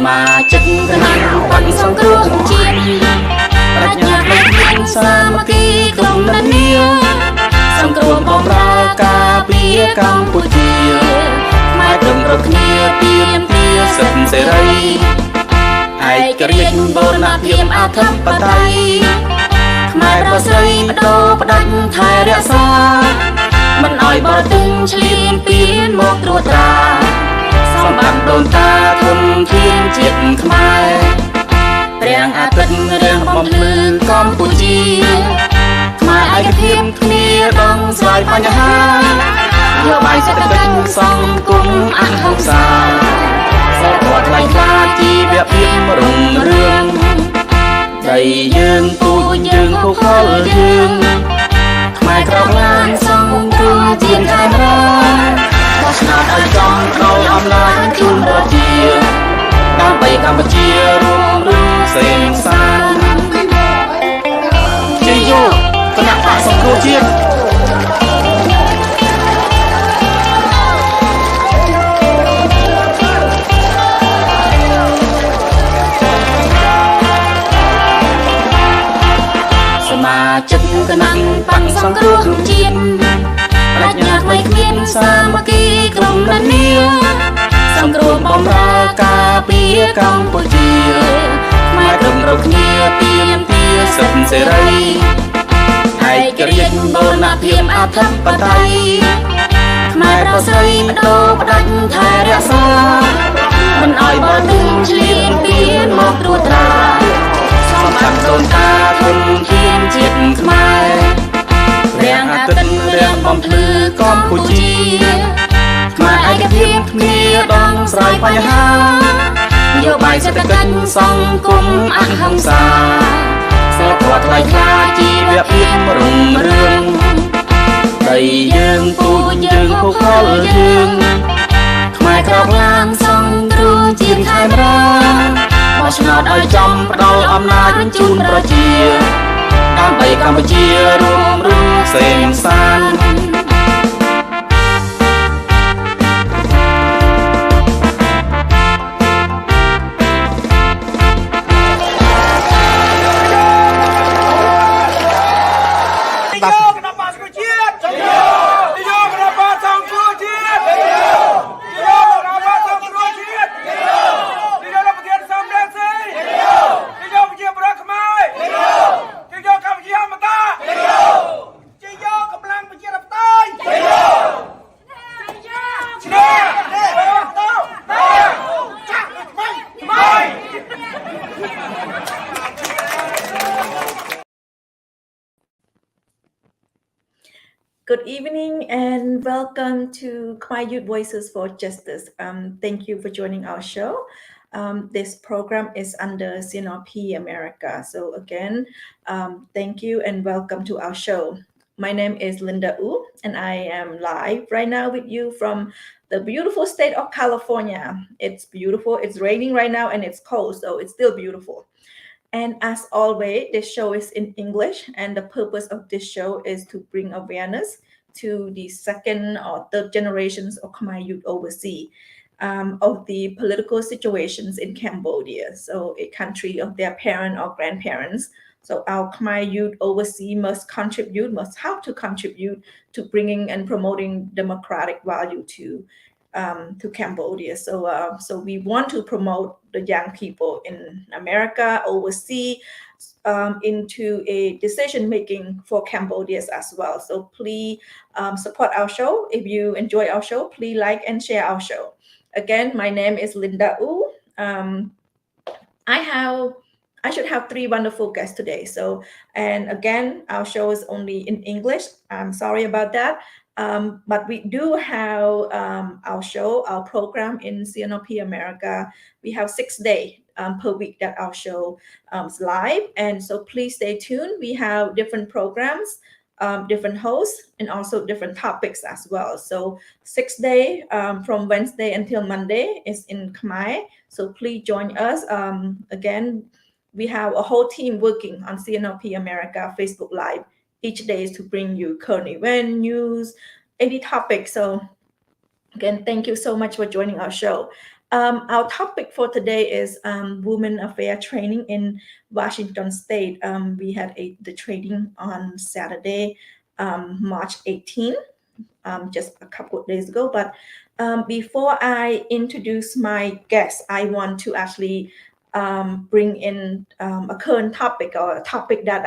มาจักกนันปันสองครัวเชียนปรัชญาไม่เพียงสามัคคีกลมนันเนียสองครัวบอมรากาเปียกัมพูชีไม่ตรงรบเนียเปียมเปียสันเสรีไอ้กระเรียนโบราณเพียมอาธรรมปไตยไม่ประสริโดประดันไทยเรียสามันอ้อยบ่ตึงเฉลียนเปียนหมกตรวจตราสมบัติโดนตาทนเทียนจิตขมายเรียงอาทิตย์เรียงบอมลือกัมพูชีขมายไอ้กระเทียมเมียต้องสลายปัญหาโยบายจะเป็นสังคมอันหักษาสะกดไล่คลาจีเบียบเพียมรุ่งเรืองใจยืนปูยืนผู้คนยืนขมายกรองลานสังคมเจียนไทยรักว่าชนะเอาจอมเราอำลาจุนประเจียดำไปกัมพูชีรวมรู้เส้นสายเจียโยคณะป่าสังคมเจียนมาจักกนันปันสองครัวเชียนปรัชญาไม่เพียงสามัคคีกลมนันเนียสองครัวบอมรากาเปียกัมพูชีไม่ตรงรบเนียเปียมเปียสันเสรีไอ้กระเรียนโบราณเพียมอาธรรมปไตยไม่ประสริโดประดันไทยเรียสามันอ้อยบ่ตึงเฉลียนเปียนหมกตรวจตราสมบัติโดนตาทนเทียนจิตขมายเรียงอาทิตย์เรียงบอมพลือกัมพูชีขมายไอ้กระเทียมเมียต้องสลายปัญหาโยบายจะเป็นสังคมอันหักษาสะกดไล่คลาจีเบียบเพียมรุ่งเรืองใจยืนปูยืนผู้คนยืนขมายกรองลางสังคมเจียนไทยรักว่าชนะเอาจอมประดออำนาจจุนประเจียดำไปกัมพูชีรวมรู้เส้นสาย Good evening and welcome to Khmer Youth Voices for Justice. Thank you for joining our show. This program is under CNRP-America. So again, thank you and welcome to our show. My name is Linda Wu and I am live right now with you from the beautiful state of California. It's beautiful. It's raining right now and it's cold, so it's still beautiful. And as always, this show is in English, and the purpose of this show is to bring awareness to the second or third generations of Khmer youth overseas of the political situations in Cambodia, so a country of their parent or grandparents. So our Khmer youth overseas must have to contribute to bringing and promoting democratic value to Cambodia. So we want to promote the young people in America, overseas, into a decision making for Cambodia as well. So please support our show. If you enjoy our show, please like and share our show. Again, my name is Linda Wu. I should have 3 wonderful guests today. So, and again, our show is only in English. I'm sorry about that. But we do have our program in CNRP-America. We have 6 days per week that our show is live. And so please stay tuned. We have different programs, different hosts, and also different topics as well. So 6 days from Wednesday until Monday is in Khmer. So please join us. Again, we have a whole team working on CNRP-America Facebook Live each day is to bring you current event news, any topic. So again, thank you so much for joining our show. Our topic for today is Women Affairs Training in Washington State. We had the training on Saturday, March 18, just a couple of days ago. But before I introduce my guest, I want to actually bring in a current topic, or a topic that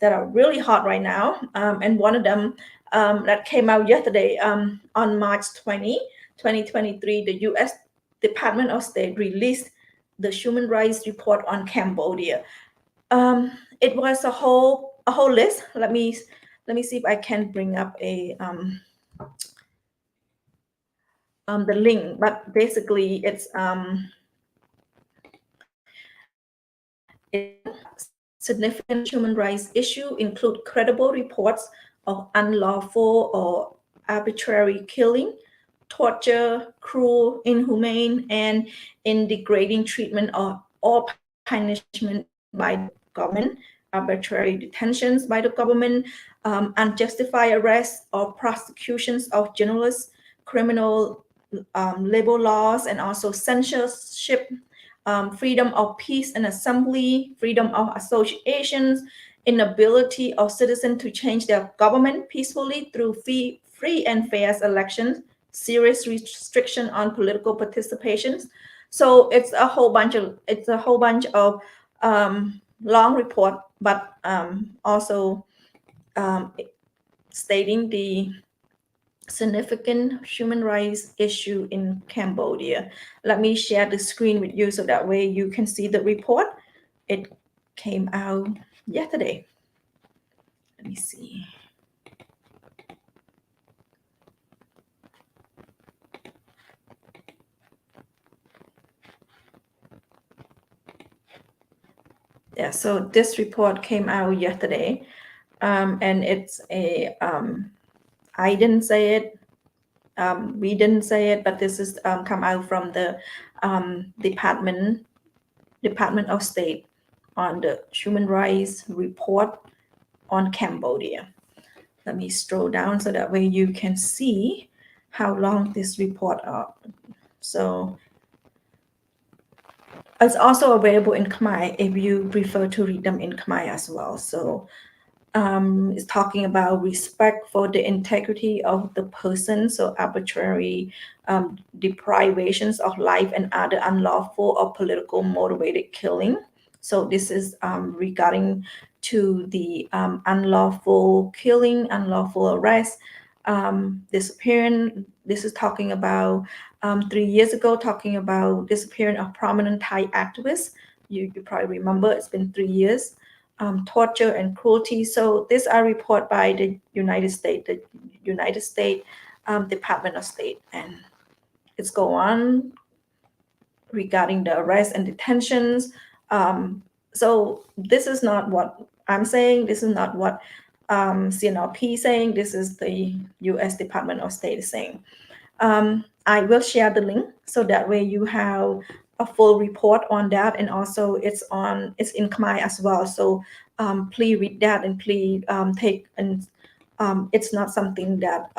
are really hot right now. And one of them that came out yesterday, on March 20, 2023, the U.S. Department of State released the Human Rights Report on Cambodia. It was a whole list. Let me see if I can bring up the link. But basically, it's significant human rights issue include credible reports of unlawful or arbitrary killing, torture, cruel, inhumane, and degrading treatment or punishment by the government, arbitrary detentions by the government, unjustified arrests or prosecutions of journalists, criminal labor laws, and also censorship, freedom of peace and assembly, freedom of associations, inability of citizens to change their government peacefully through free and fair elections, serious restriction on political participations. So it's a whole bunch of long report, but also stating the significant human rights issue in Cambodia. Let me share the screen with you so that way you can see the report. It came out yesterday. Let me see. Yeah, so this report came out yesterday, and it's I didn't say it, we didn't say it, but this is come out from the Department of State on the Human Rights Report on Cambodia. Let me scroll down so that way you can see how long this report are. So it's also available in Khmer if you prefer to read them in Khmer as well. So it's talking about respect for the integrity of the person, so arbitrary deprivations of life and other unlawful or political motivated killing. So this is regarding to the unlawful killing, unlawful arrest, disappearance. This is talking about 3 years ago, talking about disappearance of prominent Thai activists. You probably remember, it's been 3 years. Torture and cruelty. So these are reported by the United States Department of State, and it's go on regarding the arrests and detentions. So this is not what I'm saying. This is not what CNRP is saying. This is the U.S. Department of State is saying. I will share the link so that way you have a full report on that, and also it's in Khmer as well. So please read that, and please take, and it's not something that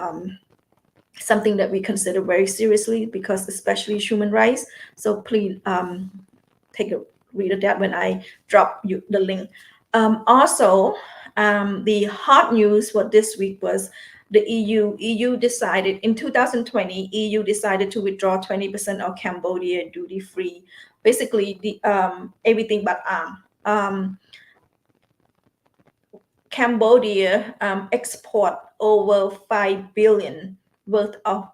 we consider very seriously, because especially human rights. So please take a read of that when I drop you the link. Also, the hot news for this week was the EU decided in 2020, EU decided to withdraw 20% of Cambodia duty-free, basically the everything but Cambodia export over 5 billion worth of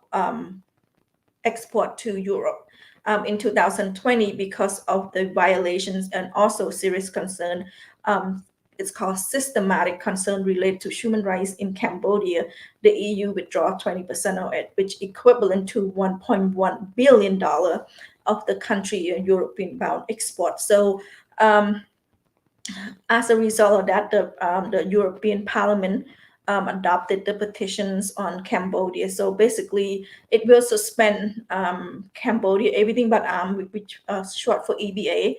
export to Europe in 2020 because of the violations and also serious concern. It's called systematic concern related to human rights in Cambodia. The EU withdraw 20% of it, which equivalent to $1.1 billion of the country European bound export. So as a result of that, the European Parliament adopted the petitions on Cambodia. So basically, it will suspend Cambodia, everything but which short for EBA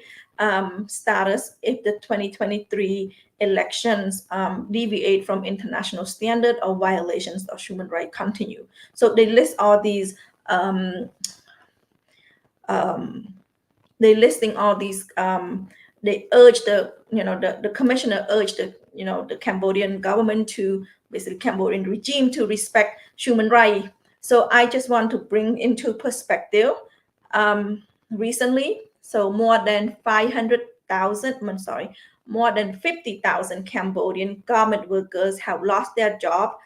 status, if the 2023 elections deviate from international standard or violations of human rights continue. So they list all these they listing all these. They urge the commissioner urged the Cambodian government to basically Cambodian regime to respect human rights. So I just want to bring into perspective. Recently, so more than 50,000 Cambodian garment workers have lost their job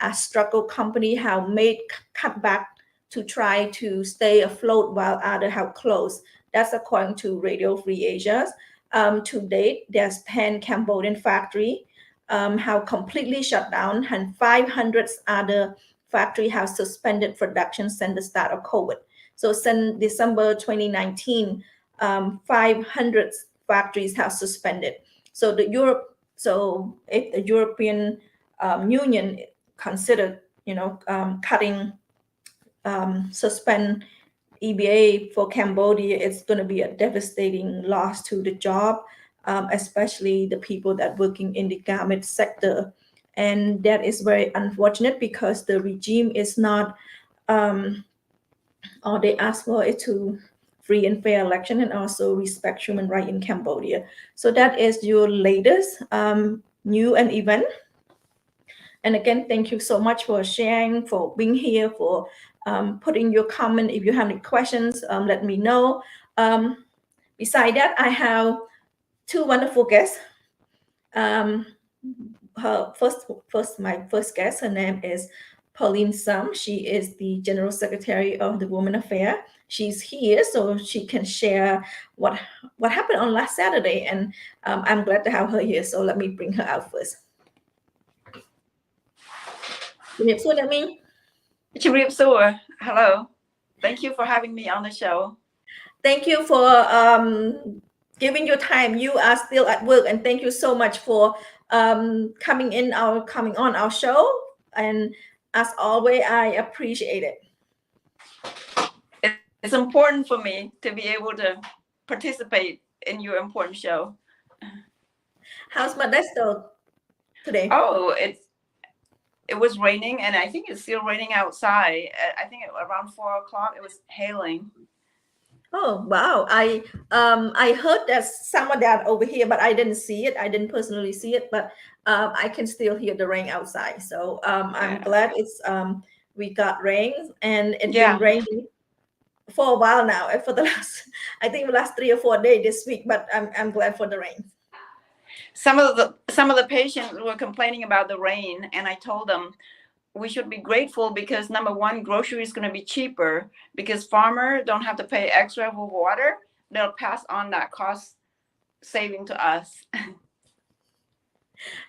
as struggle company have made cutback to try to stay afloat while others have closed. That's according to Radio Free Asia. To date, there's 10 Cambodian factory have completely shut down, and 500 other factory have suspended production since the start of COVID. So since December 2019, 500 factories have suspended. So if the European Union considered, cutting, suspend EBA for Cambodia, it's going to be a devastating loss to the job, especially the people that working in the garment sector. And that is very unfortunate because the regime is not, or they ask for it to free and fair election and also respect human rights in Cambodia. So that is your latest new and event. And again, thank you so much for sharing, for being here, for putting your comment. If you have any questions, let me know. Beside that, I have two wonderful guests. My first guest, her name is Pauline Sum. She is the General Secretary of the Women Affairs. She's here so she can share what happened on last Saturday, and I'm glad to have her here. So let me bring her out first. Hello. Thank you for having me on the show. Thank you for giving your time. You are still at work, and thank you so much for coming on our show. And as always, I appreciate it. It's important for me to be able to participate in your important show. How's Modesto today? Oh, it was raining, and I think it's still raining outside. I think around 4 o'clock it was hailing. Oh wow! I heard there's some of that over here, but I didn't see it. I didn't personally see it, but I can still hear the rain outside. So I'm glad it's we got rain, and it's been raining for a while now. For the last 3 or 4 days this week. But I'm glad for the rain. Some of the patients were complaining about the rain, and I told them we should be grateful because number one, grocery is going to be cheaper because farmers don't have to pay extra for water. They'll pass on that cost saving to us.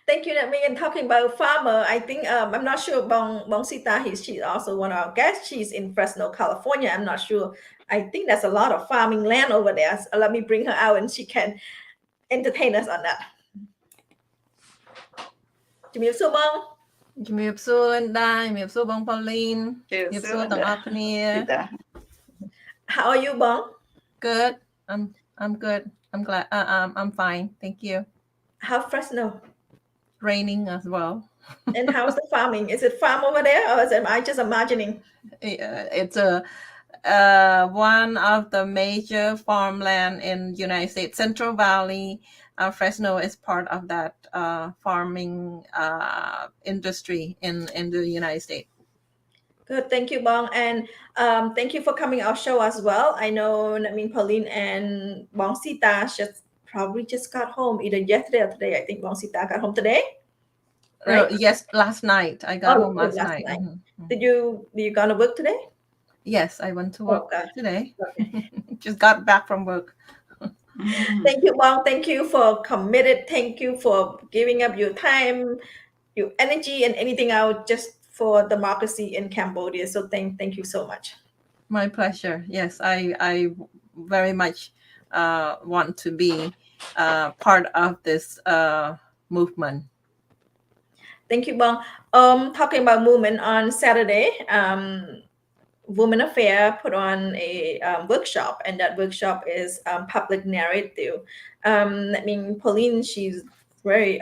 Thank you, Nami. And talking about farmer, I think I'm not sure Bong Sita. She's also one of our guests. She's in Fresno, California. I'm not sure. I think there's a lot of farming land over there. So let me bring her out, and she can entertain us on that. ជំរាបសួរបង ជំរាបសួរ Linda ជំរាបសួរបង Pauline ជំរាបសួរទាំងអស់គ្នា How are you, Bong? Good. I'm good. I'm glad. I'm fine. Thank you. How Fresno? Raining as well. And how's the farming? Is it farm over there, or am I just imagining? It's one of the major farmland in United States, Central Valley. Fresno is part of that farming industry in the United States. Good, thank you, Bong, and thank you for coming our show as well. I know, Pauline and Bong Sita probably just got home either yesterday or today. I think Bong Sita got home today. Right? Yes, last night. I got home last night. Mm-hmm. Did you gonna work today? Yes, I went to work today. Just got back from work. Thank you, Bong. Thank you for committed. Thank you for giving up your time, your energy, and anything out just for democracy in Cambodia. So thank you so much. My pleasure. Yes, I very much want to be part of this movement. Thank you, Bong. Talking about movement, on Saturday, Women Affairs put on a workshop, and that workshop is public narrative. Pauline, she's very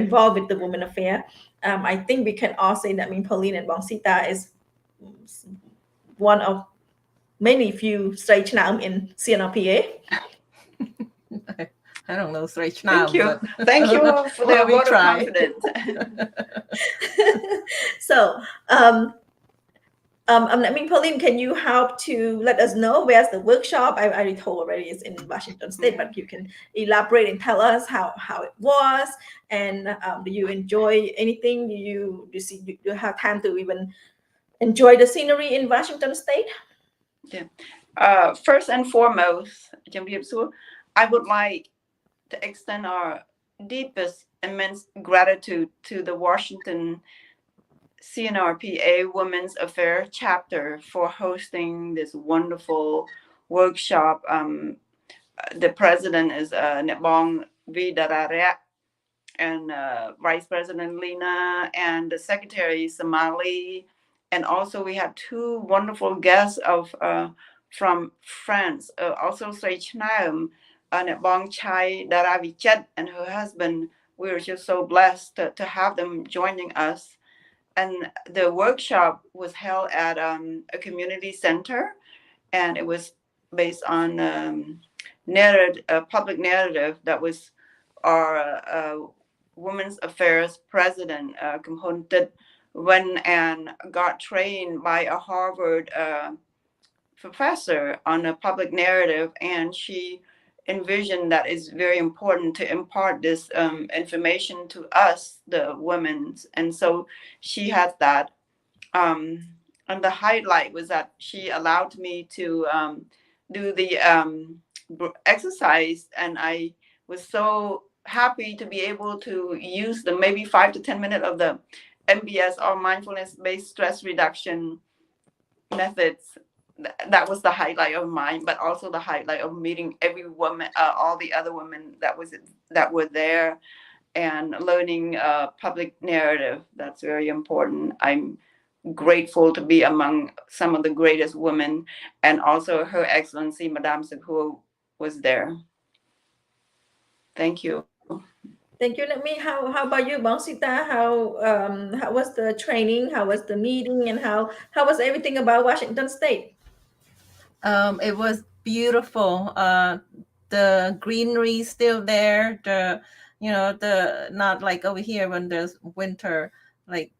involved with the Women Affairs. I think we can all say that Pauline and Bong Sita is one of many few straight now in CNRPA. I don't know straight Thank now, you. but Thank you for the well, we vote of try. confidence. So, I mean, Pauline, can you help to let us know where's the workshop? I already told already it's in Washington State, but you can elaborate and tell us how it was, and do you enjoy anything? Do you have time to even enjoy the scenery in Washington State? Yeah. First and foremost, I would like to extend our deepest, immense gratitude to the Washington CNRPA Women's Affairs chapter for hosting this wonderful workshop. The president is Netbong Vidararia, and Vice President Lena, and the Secretary Somali, and also we had two wonderful guests from France, also Srechnaum, Netbong Chai Daravichet and her husband. We were just so blessed to have them joining us. And the workshop was held at a community center, and it was based on public narrative that was our Women's Affairs President, Kumhontet, went and got trained by a Harvard professor on a public narrative, and she envisioned that it's very important to impart this information to us, the women. And so she had that. And the highlight was that she allowed me to do the exercise, and I was so happy to be able to use the maybe 5 to 10 minutes of the MBS or mindfulness-based stress reduction methods. That was the highlight of mine, but also the highlight of meeting every woman, all the other women that were there, and learning public narrative. That's very important. I'm grateful to be among some of the greatest women, and also Her Excellency Madame Sekou was there. Thank you. Thank you. Let me. How about you, Sita? How was the training? How was the meeting? And how was everything about Washington State? It was beautiful. The greenery still there. The not like over here when there's winter, like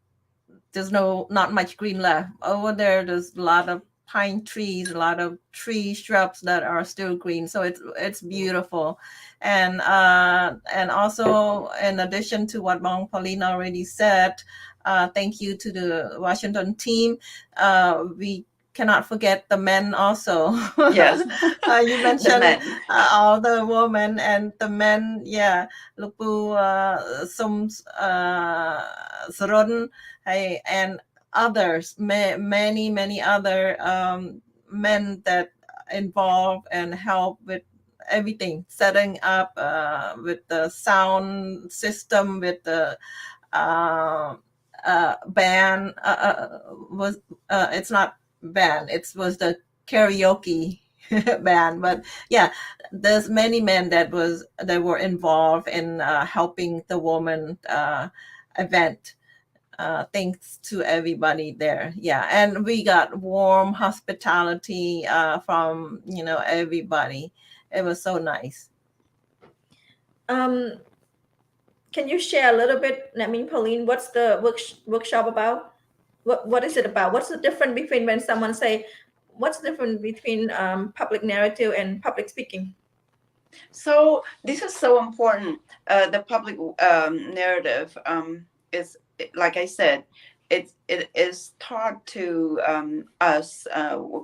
there's not much green left. Over there, there's a lot of pine trees, a lot of tree shrubs that are still green. So it's beautiful. And also, in addition to what Pauline already said, thank you to the Washington team. We cannot forget the men also. Yes. You mentioned all the women and the men. Yeah, Lupu Sums Saron and others, many other men that involve and help with everything, setting up with the sound system, with the band. It's not band, it was the karaoke band, but yeah, there's many men that were involved in helping the woman event. Thanks to everybody there. Yeah, and we got warm hospitality from everybody. It was so nice. Can you share a little bit, Pauline, what's the workshop about? What is it about? What's the difference between when someone say, what's the difference between public narrative and public speaking? So this is so important. The public narrative is, like I said, it is taught to us, who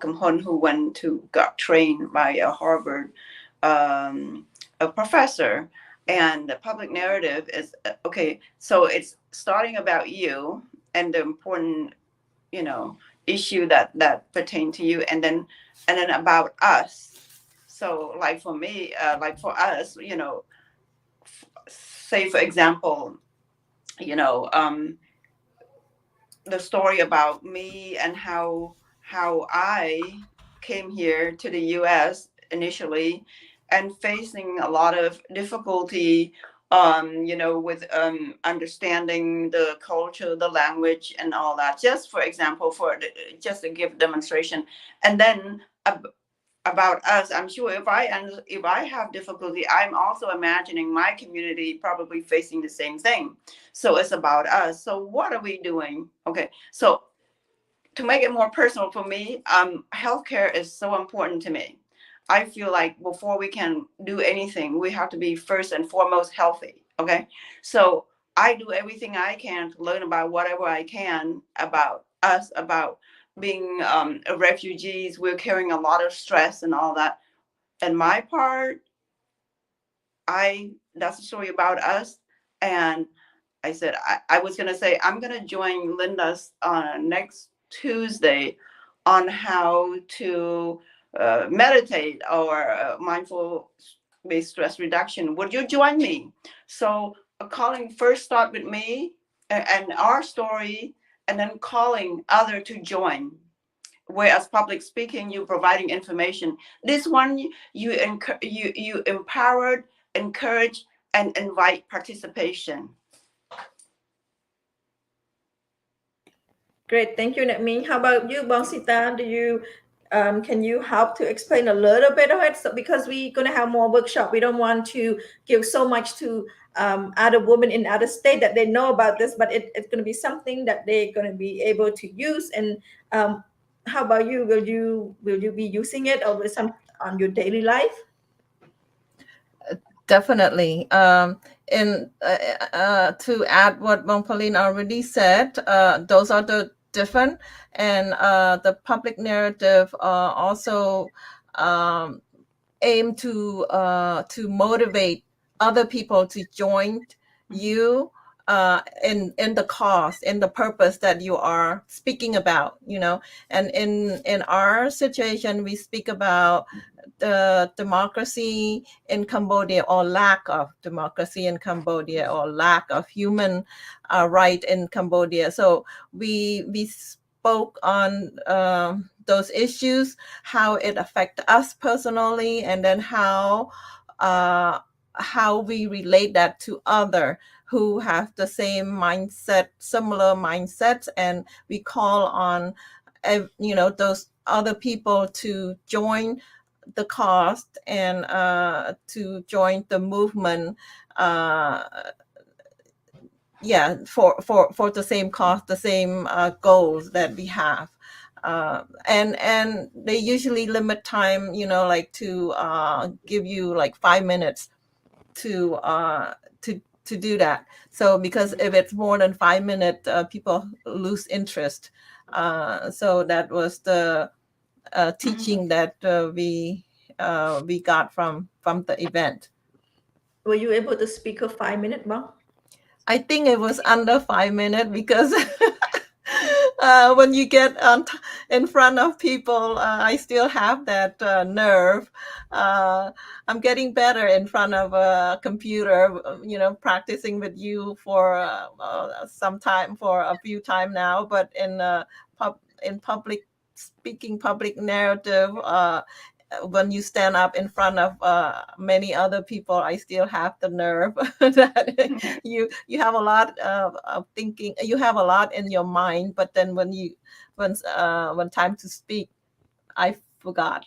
got trained by a Harvard a professor. And the public narrative is okay. So it's starting about you and the important, issue that pertain to you, and then about us. So like for me, like for us, say for example, the story about me and how I came here to the U.S. initially, and facing a lot of difficulty, with understanding the culture, the language, and all that. Just for example, just to give demonstration, and then about us. I'm sure if I have difficulty, I'm also imagining my community probably facing the same thing. So it's about us. So what are we doing? Okay, so to make it more personal for me, healthcare is so important to me. I feel like before we can do anything, we have to be first and foremost healthy. Okay, so I do everything I can to learn about whatever I can about us, about being refugees. We're carrying a lot of stress and all that. And my part, that's a story about us. And I said I was gonna say I'm gonna join Linda's next Tuesday on how to meditate or mindful based stress reduction. Would you join me? So calling first start with me and our story, and then calling other to join. Whereas public speaking, you're providing information. This one, you empowered, encourage, and invite participation. Great, thank you, Natmin. How about you, Sita? Do you can you help to explain a little bit of it? So because we're going to have more workshop, we don't want to give so much to other women in other state that they know about this, but it's going to be something that they're going to be able to use. And how about you? Will you be using it or with some on your daily life? Definitely. And to add what Pauline already said, those are the different, and the public narrative also aim to motivate other people to join you in the cause, in the purpose that you are speaking about, and in our situation, we speak about the democracy in Cambodia, or lack of democracy in Cambodia, or lack of human right in Cambodia. So we spoke on those issues, how it affects us personally, and then how we relate that to other who have the same mindset, similar mindsets, and we call on those other people to join the cause and to join the movement for the same cause, the same goals that we have. And they usually limit time, like to give you like 5 minutes to do that. So because if it's more than 5 minutes, people lose interest. So that was the teaching that we got from the event. Were you able to speak for 5 minutes, Mom? I think it was under 5 minutes because when you get in front of people, I still have that nerve. I'm getting better in front of a computer, practicing with you for some time, for a few times now. But in public speaking, public narrative, when you stand up in front of many other people, I still have the nerve that you have a lot of thinking, you have a lot in your mind, but then when time to speak, I forgot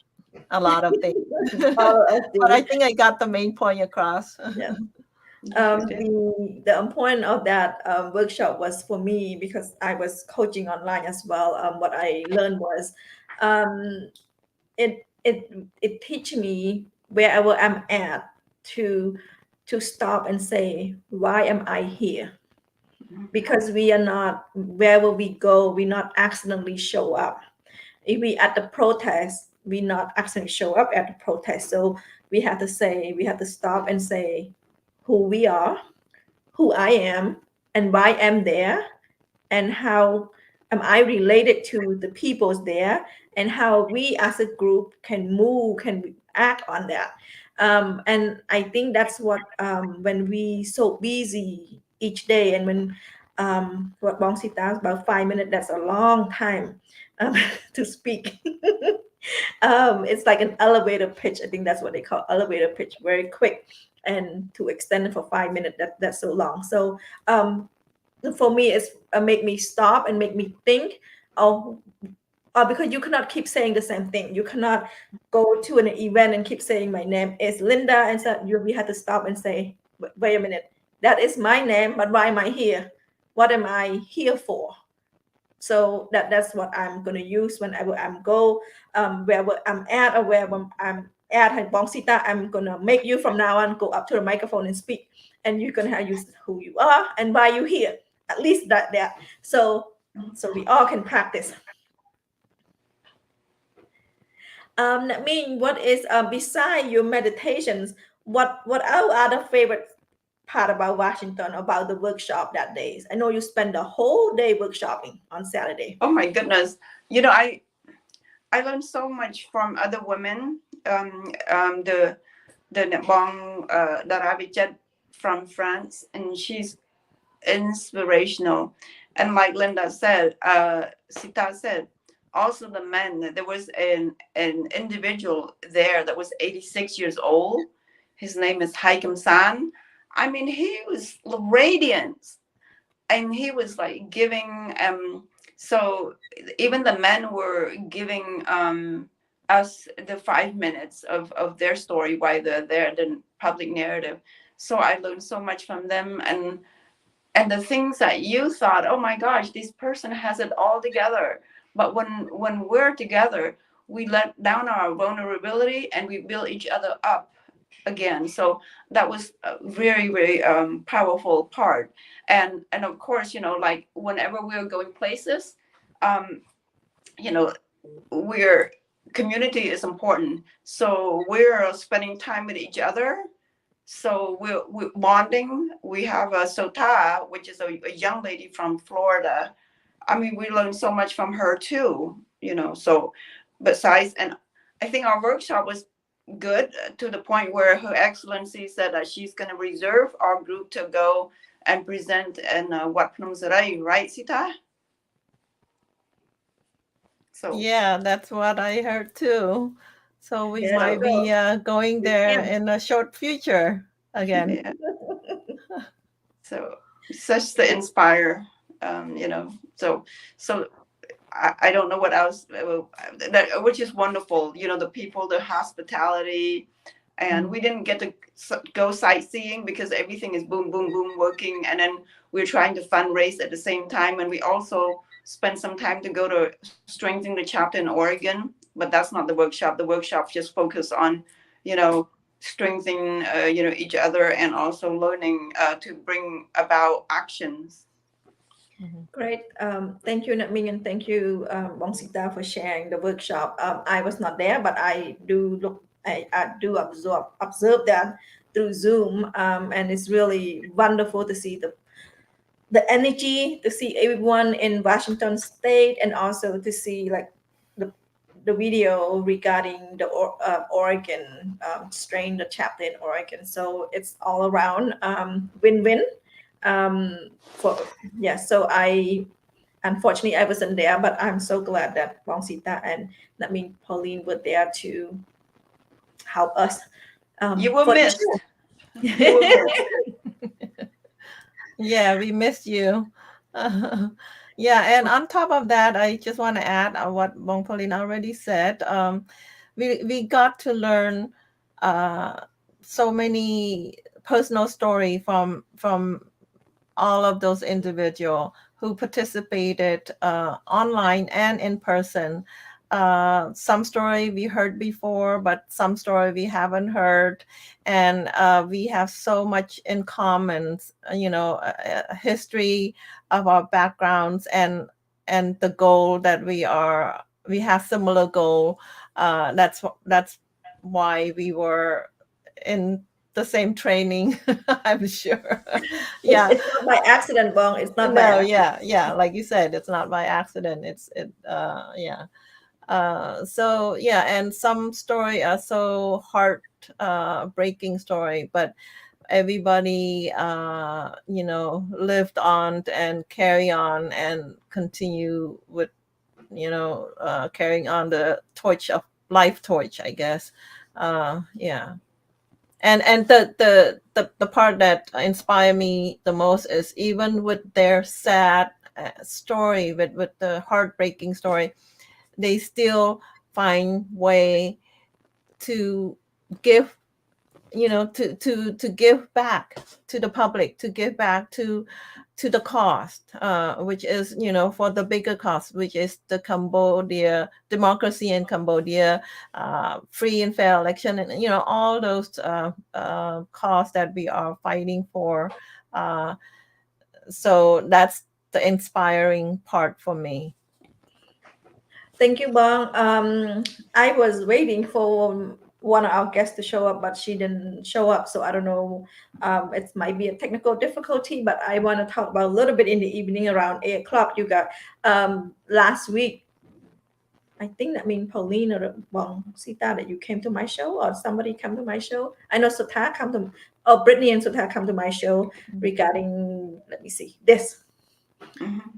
a lot of things. But I think I got the main point across. Yeah. The point of that workshop was for me, because I was coaching online as well. What I learned was it teach me wherever I'm at to stop and say, why am I here? Because we are not, wherever we go, we not accidentally show up. If we at the protest, we not accidentally show up at the protest. So we have to stop and say who we are, who I am, and why I'm there, and how am I related to the peoples there, and how we as a group can move, can act on that. And I think that's what when we so busy each day, and when what Bong Sita about 5 minutes, that's a long time to speak. It's like an elevator pitch. I think that's what they call elevator pitch, very quick, and to extend it for 5 minutes, that's so long. So for me, it's make me stop and make me think of because you cannot keep saying the same thing. You cannot go to an event and keep saying my name is Linda, and so we had to stop and say, wait a minute, that is my name, but why am I here? What am I here for? So that's what I'm going to use whenever I'm go wherever I'm at, or wherever I'm at. Bong Sita, I'm going to make you from now on go up to the microphone and speak, and you're going to have use who you are and why you here. At least that. So we all can practice. That means what is beside your meditations, what are other favorite part about Washington, about the workshop that days? I know you spend the whole day workshopping on Saturday. Oh my goodness. You know, I learned so much from other women. The Bong Daravichet from France, and she's inspirational. And like Linda said, Sita said, also the men, there was an individual there that was 86 years old. His name is Haikem San. I mean, he was radiant, and he was like giving, so even the men were giving us the 5 minutes of their story while they're there, the public narrative. So I learned so much from them, and the things that you thought, oh my gosh, this person has it all together. But when we're together, we let down our vulnerability and we build each other up again. So that was a very, very powerful part. And of course, you know, like whenever we're going places, you know, community is important. So we're spending time with each other. So we're bonding. We have a Sota, which is a young lady from Florida. I mean, we learned so much from her too, you know. So besides, and I think our workshop was good to the point where Her Excellency said that she's going to reserve our group to go and present in Wat Phnom Sarai, right, Sita? So Yeah, that's what I heard too. So we Yeah, might be going there Yeah. in a short future again. yeah. So such to inspire, you know. So I don't know what else, which is wonderful. You know, the people, the hospitality, and we didn't get to go sightseeing because everything is boom, boom, boom working. And then we're trying to fundraise at the same time. And we also spent some time to go to strengthen the chapter in Oregon, but that's not the workshop. The workshop just focused on, you know, strengthening, you know, each other, and also learning to bring about actions. Great. Thank you, Natming, and thank you, Bong Sita, for sharing the workshop. I was not there, but I do observe that through Zoom, and it's really wonderful to see the energy, to see everyone in Washington State, and also to see like the video regarding the Oregon strain, the chapter in Oregon. So it's all around win-win. So unfortunately I wasn't there, but I'm so glad that Bong Sita and Pauline were there to help us. You were missed. You were missed. Yeah, we missed you. Yeah, and on top of that, I just want to add what Bong Pauline already said. We got to learn so many personal story from all of those individuals who participated online and in person. Some story we heard before, but some story we haven't heard. And we have so much in common, you know, history of our backgrounds, and the goal that we have similar goal. That's why we were in the same training. I'm sure. Yeah, it's not by accident, Bong. It's not by accident. yeah, like you said, it's not by accident. So yeah, and some story are so heart breaking story, but everybody you know, lived on and carry on and continue with, you know, carrying on the torch of life torch, I guess. Yeah. And the part that inspired me the most is, even with their sad story, with the heartbreaking story, they still find way to give, to give back to the public, to give back to the cost, which is, for the bigger cost, which is the Cambodia democracy in Cambodia, free and fair election, and all those costs that we are fighting for. So that's the inspiring part for me. Thank you, Bong. I was waiting for one of our guests to show up, but she didn't show up. So I don't know. It might be a technical difficulty, but I want to talk about a little bit in the evening around 8 o'clock. You got last week. I think that means Pauline or Bong Sita that you came to my show, or somebody come to my show. I know Sita come to, Brittany and Sita come to my show regarding. Let me see this.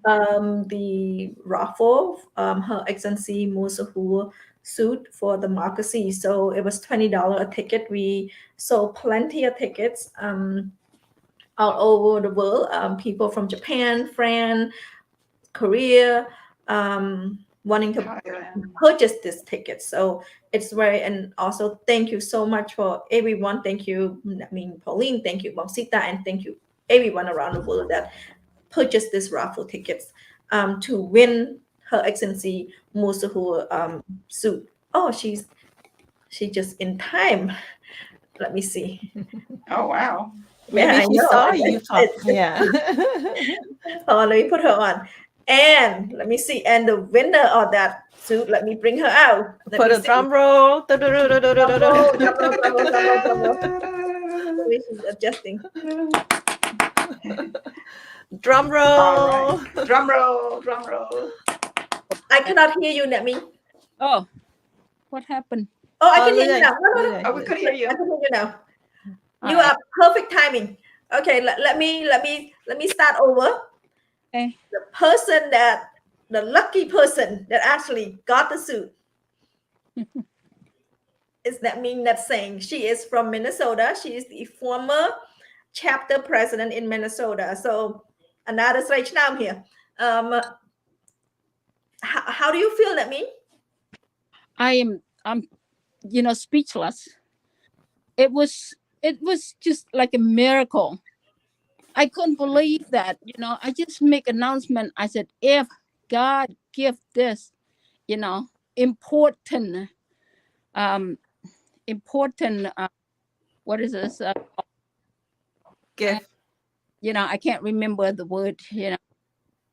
The raffle, Her Excellency Musahu suit for the democracy. So it was $20 a ticket. We sold plenty of tickets all over the world. People from Japan, France, Korea, wanting to purchase this ticket. So it's very, and also thank you so much for everyone. Thank you, Pauline, thank you, Sita, and thank you everyone around the world that purchased this raffle tickets to win Her Excellency Musahu suit. Oh, she just in time. Let me see. Oh, wow. Maybe she saw you talk. Yeah. Oh, let me put her on. And let me see. And the winner of that suit, let me bring her out. Put a drum roll. She's adjusting. Drum roll. Right. Drum roll. Drum roll. I cannot hear you, Nemi. Oh, what happened? Oh, I can hear you now. Oh, we could hear you. I can hear you now. You are perfect timing. Okay, let me start over. Okay. The lucky person that actually got the suit is that Seng. She is from Minnesota. She is the former chapter president in Minnesota. So another stage now here. How do you feel, I'm speechless. It was just like a miracle. I couldn't believe that. I just make announcement. I said, if God give this, important, what is this? Gift. I can't remember the word,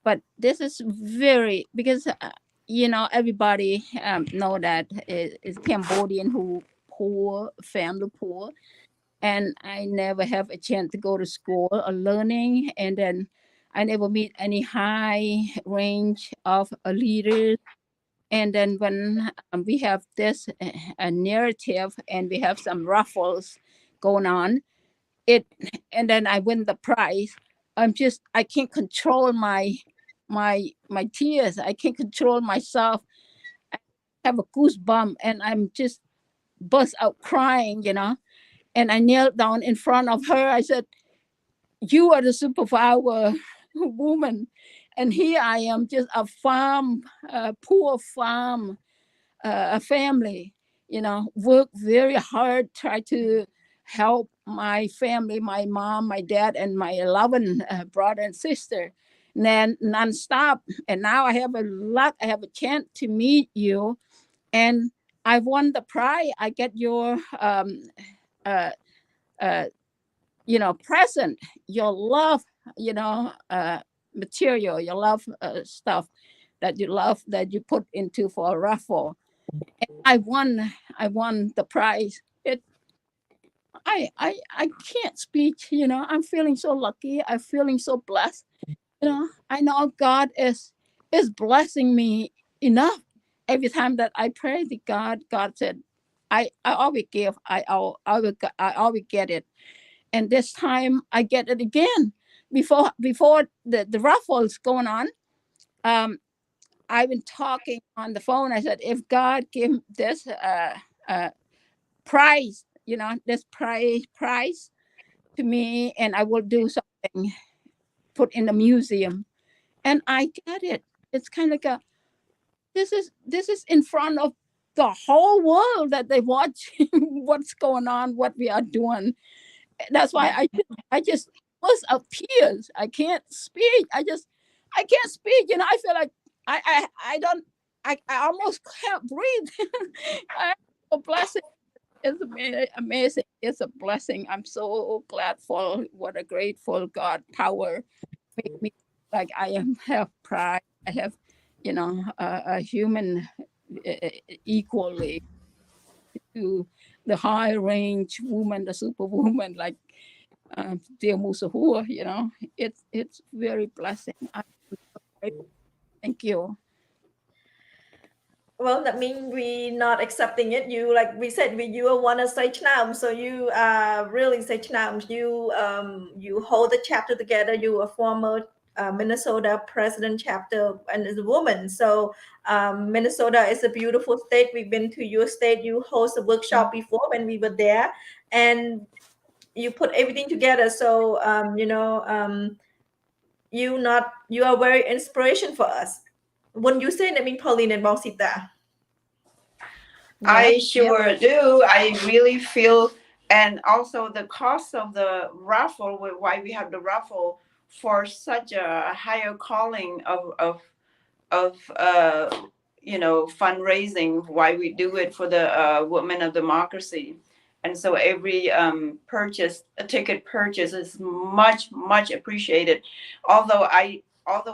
but this is very, because, everybody know that is Cambodian who poor, family poor. And I never have a chance to go to school or learning. And then I never meet any high range of leaders. And then when we have this a narrative and we have some ruffles going on, and then I win the prize. I can't control my tears. I can't control myself. I have a goosebump and I'm just bust out crying, And I knelt down in front of her. I said, you are the superpower woman. And here I am, just a poor farm, a family, work very hard, try to help my family, my mom, my dad, and my 11 brother and sister. And then nonstop. And now I have a chance to meet you. And I won the prize. I get your present, your love, material, your love stuff that you love, that you put into for a raffle. And I won the prize. I can't speak, I'm feeling so lucky. I'm feeling so blessed. I know God is blessing me enough. Every time that I pray to God said, I always give, I always get it. And this time I get it again. Before the raffle is going on, I've been talking on the phone. I said, if God give this prize, this prize to me, and I will do something, put in the museum. And I get it. It's kind of like this is in front of the whole world that they watch what's going on, what we are doing. That's why I just burst of tears. I can't speak. I can't speak. I feel like I don't. I almost can't breathe. A blessing. It's amazing. It's a blessing. I'm so glad for what a grateful God power make me like I have pride. I have, a human equally to the high range woman, the superwoman, like dear Musahua. It's very blessing. Thank you. Well, that means we not accepting it. You, like we said, you are one of Sage now, so you are really Sage now. You hold the chapter together. You are former Minnesota president chapter and as a woman. So Minnesota is a beautiful state. We've been to your state. You host a workshop before when we were there, and you put everything together. So you are very inspiration for us. Wouldn't you say that, Pauline and Sita? I sure do. I really feel, and also the cost of the raffle, why we have the raffle for such a higher calling of fundraising, why we do it for the women of democracy. And so every ticket purchase is much, much appreciated. Although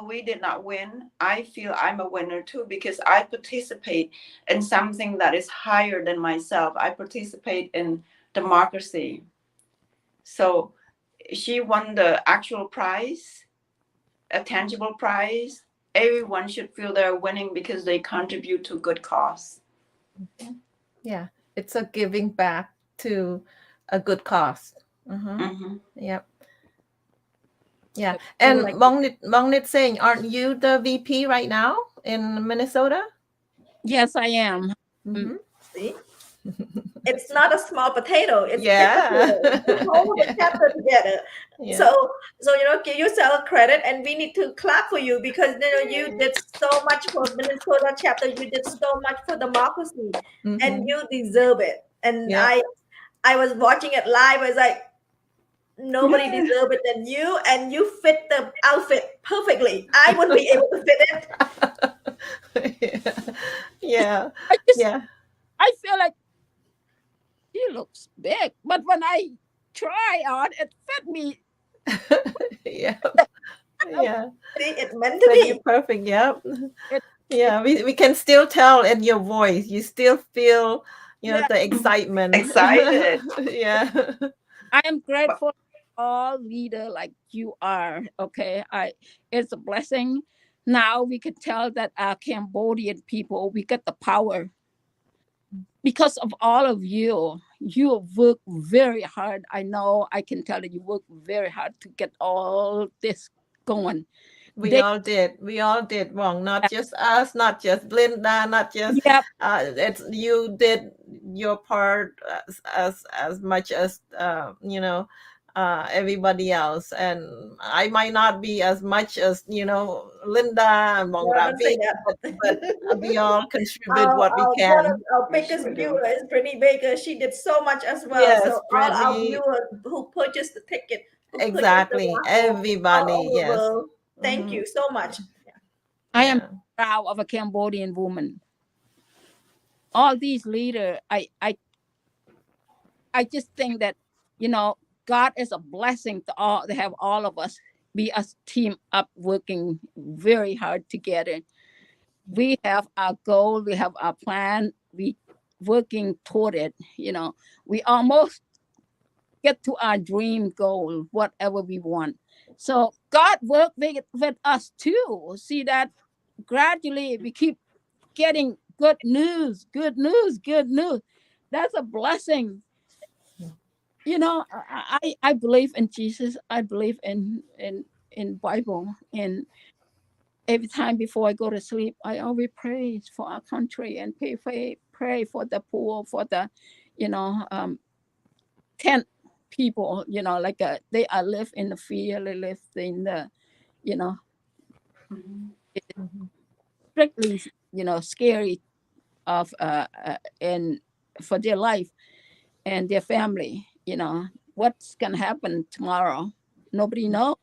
we did not win, I feel I'm a winner too, because I participate in something that is higher than myself. I participate in democracy. So she won the actual prize, a tangible prize. Everyone should feel they're winning because they contribute to good cause. Yeah, it's a giving back to a good cause. Yep. Yeah. And Mongnit saying, aren't you the VP right now in Minnesota? Yes, I am. See? It's not a small potato. It's yeah. a big potato. Hold the chapter together. Yeah. So give yourself credit, and we need to clap for you because you did so much for Minnesota chapter. You did so much for democracy, and you deserve it. And I was watching it live. I was like, nobody deserves it than you, and you fit the outfit perfectly. I wouldn't be able to fit it. Yeah. I feel like he looks big, but when I try on, it fit me. Yeah. See, it meant to be perfect. Yep. We can still tell in your voice. You still feel, the excitement. Excited. Yeah. I am grateful for all leader like you are. Okay, it's a blessing. Now we can tell that our Cambodian people, we get the power. Because of all of you, you work very hard. I know, I can tell that you work very hard to get all this going. We all did, Wong. Not just us, not just Linda, not just it's you did your part as much as everybody else, and I might not be as much as Linda and Wong Ravi, but we all contribute what we can. One of our biggest viewer is Brittany Baker. She did so much as well. Yes, so all our viewers who purchased the ticket, exactly, everybody. Yes. Thank you so much. I am proud of a Cambodian woman. All these leaders, I just think that, God is a blessing to have all of us be a team up working very hard together. We have our goal, we have our plan, we working toward it. We almost get to our dream goal, whatever we want. So God worked with us too. See that gradually we keep getting good news. That's a blessing. I believe in Jesus. I believe in Bible. And every time before I go to sleep, I always pray for our country and pray for the poor, for the, tent people, they live in the field, they live in the, strictly scary of and for their life and their family. What's gonna happen tomorrow? Nobody knows.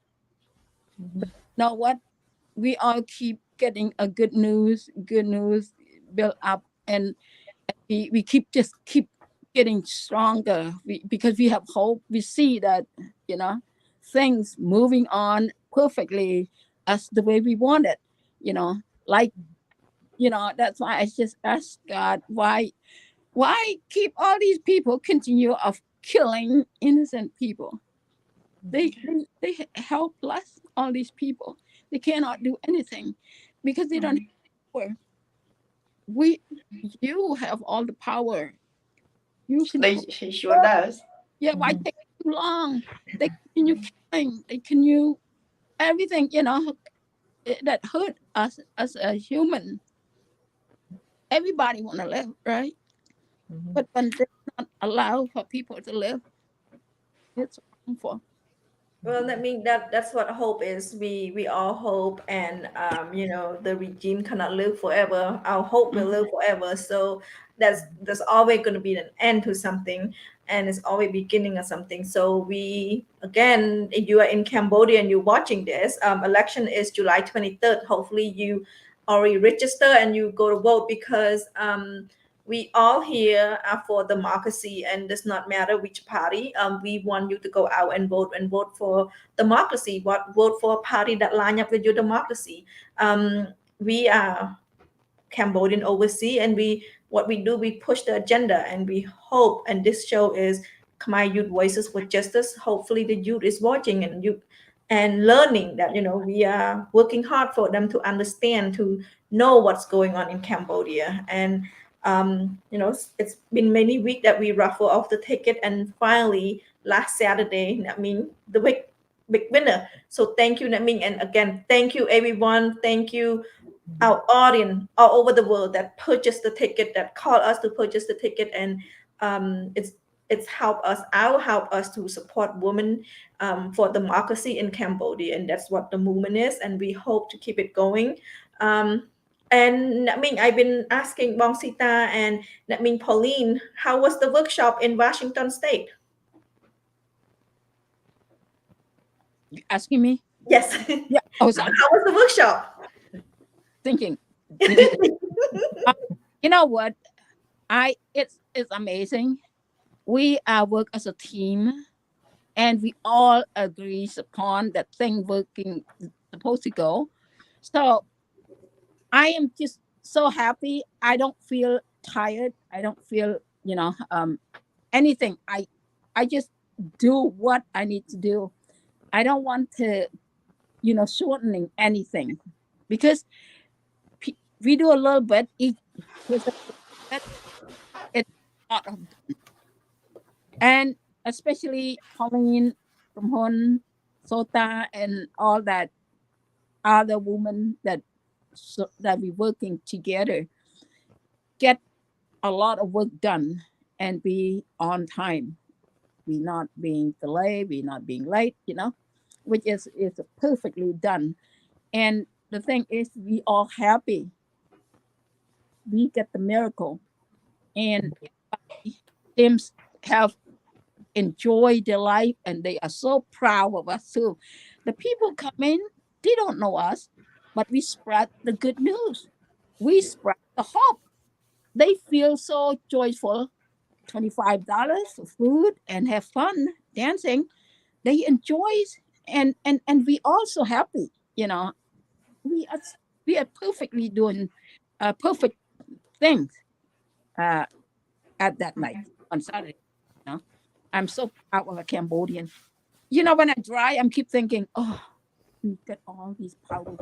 But you know what? We all keep getting a good news built up, and we keep getting stronger because we have hope. We see that things moving on perfectly as the way we want it. Like that's why I just ask God, why keep all these people continue of killing innocent people? They help us, all these people. They cannot do anything because they don't have power. You have all the power. You can She sure does. Yeah, why take too long? They continue killing. They continue everything, that hurt us as a human. Everybody want to live, right? But when they not allow for people to live, it's harmful. Well, that's what hope is. We all hope, and the regime cannot live forever. Our hope will live forever. So there's always going to be an end to something, and it's always beginning of something. So we again, if you are in Cambodia and you're watching this, election is July 23rd. Hopefully you already register and you go to vote, because we all here are for democracy, and does not matter which party. We want you to go out and vote for democracy. Vote for a party that line up with your democracy. We are Cambodian overseas, and what we do, we push the agenda, and we hope. And this show is Khmer Youth Voices for Justice. Hopefully, the youth is watching and learning that we are working hard for them to understand, to know what's going on in Cambodia. And it's been many weeks that we raffle off the ticket, and finally last Saturday, I mean, the big winner. So thank you, Naming, and again, thank you everyone. Thank you our audience all over the world that purchased the ticket, that called us to purchase the ticket. And it's helped us. I'll help us to support women for democracy in Cambodia, and that's what the movement is. And we hope to keep it going. And I mean, I've been asking Bong Sita and Pauline, how was the workshop in Washington State? You asking me? Yes. Yeah. Oh, sorry. How was the workshop? Thinking. You know what? It's amazing. We work as a team, and we all agree upon that thing working supposed to go. So I am just so happy. I don't feel tired. I don't feel anything. I just do what I need to do. I don't want to shortening anything, because we do a little bit each. It's not, and especially Pauline from Hon, Sota, and all that other women that we working together get a lot of work done and be on time. We not being delayed, we not being late, which is perfectly done. And the thing is, we all happy. We get the miracle, and teams have enjoyed their life, and they are so proud of us too. The people come in, they don't know us, but we spread the good news. We spread the hope. They feel so joyful. $25 for food and have fun dancing. They enjoy, and we also happy. We are perfectly doing perfect things at that night on Saturday. I'm so proud of a Cambodian. When I drive, I'm keep thinking, oh, we got all these power.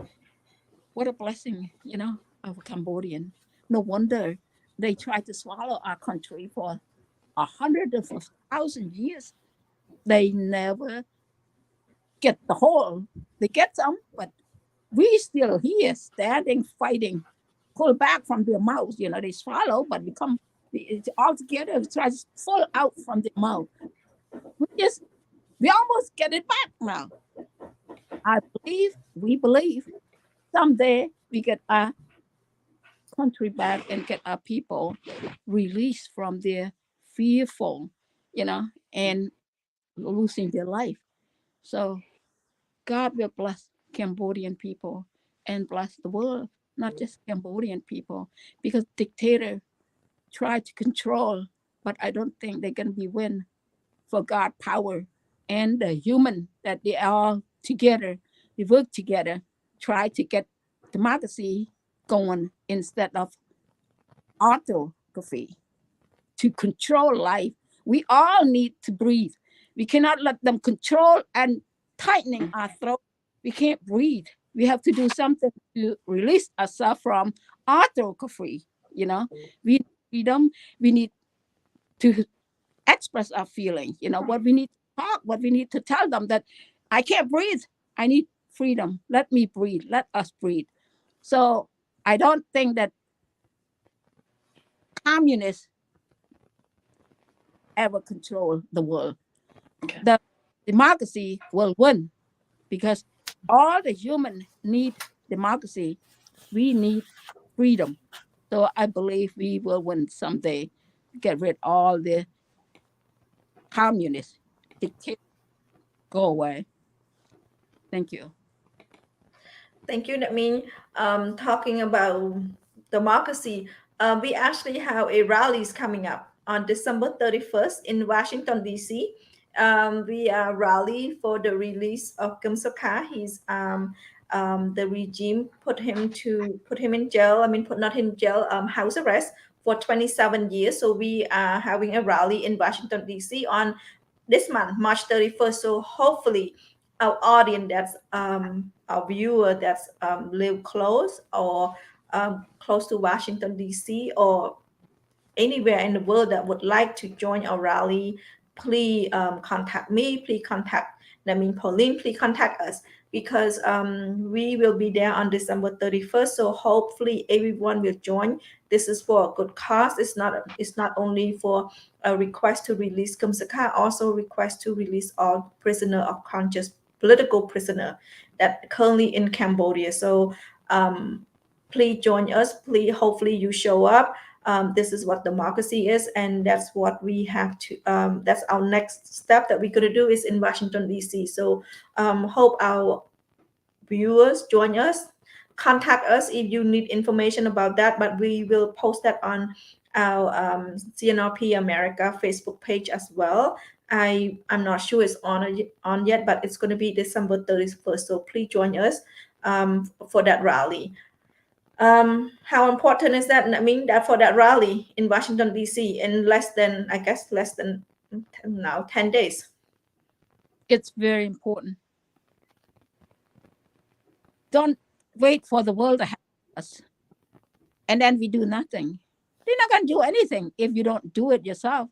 What a blessing, of a Cambodian. No wonder they tried to swallow our country for 100,000 years. They never get the whole. They get some, but we still here standing, fighting, pull back from their mouth. They swallow, but become all together, try to fall out from their mouth. We almost get it back now. We believe someday we get a country back and get our people released from their fearful, and losing their life. So God will bless Cambodian people and bless the world, not just Cambodian people, because dictator try to control, but I don't think they're gonna be win for God power and the human that they all together, they work together, try to get democracy going instead of autocracy to control life. We all need to breathe. We cannot let them control and tightening our throat. We can't breathe. We have to do something to release ourselves from autocracy. We need freedom. We need to express our feeling. What we need to talk, what we need to tell them that I can't breathe. I need freedom. Let me breathe. Let us breathe. So I don't think that communists ever control the world. Okay. The democracy will win because all the humans need democracy. We need freedom. So I believe we will win someday. Get rid of all the communists. Dictators go away. Thank you. Thank you. That means talking about democracy, we actually have a rallies coming up on December 31st in Washington, D.C. We are rally for the release of Kem Sokha. He's the regime put him in jail. Not in jail, house arrest for 27 years. So we are having a rally in Washington, D.C. on this month, March 31st. So hopefully our audience that's our viewer that's live close or close to Washington, D.C. or anywhere in the world that would like to join our rally, please contact me. Please contact, Pauline, please contact us because we will be there on December 31st. So hopefully everyone will join. This is for a good cause. It's not only for a request to release Kem Sokha, also request to release all prisoner of conscience, political prisoner that currently in Cambodia. So please join us. Please, hopefully you show up. This is what democracy is, and that's what we have to. That's our next step that we're going to do is in Washington, D.C. So hope our viewers join us. Contact us if you need information about that, but we will post that on our CNRP America Facebook page as well. I'm not sure it's on yet, but it's going to be December 31st. So please join us for that rally. How important is that? That for that rally in Washington, D.C. in less than 10 days. It's very important. Don't wait for the world to help us. And then we do nothing. They're not going to do anything if you don't do it yourself.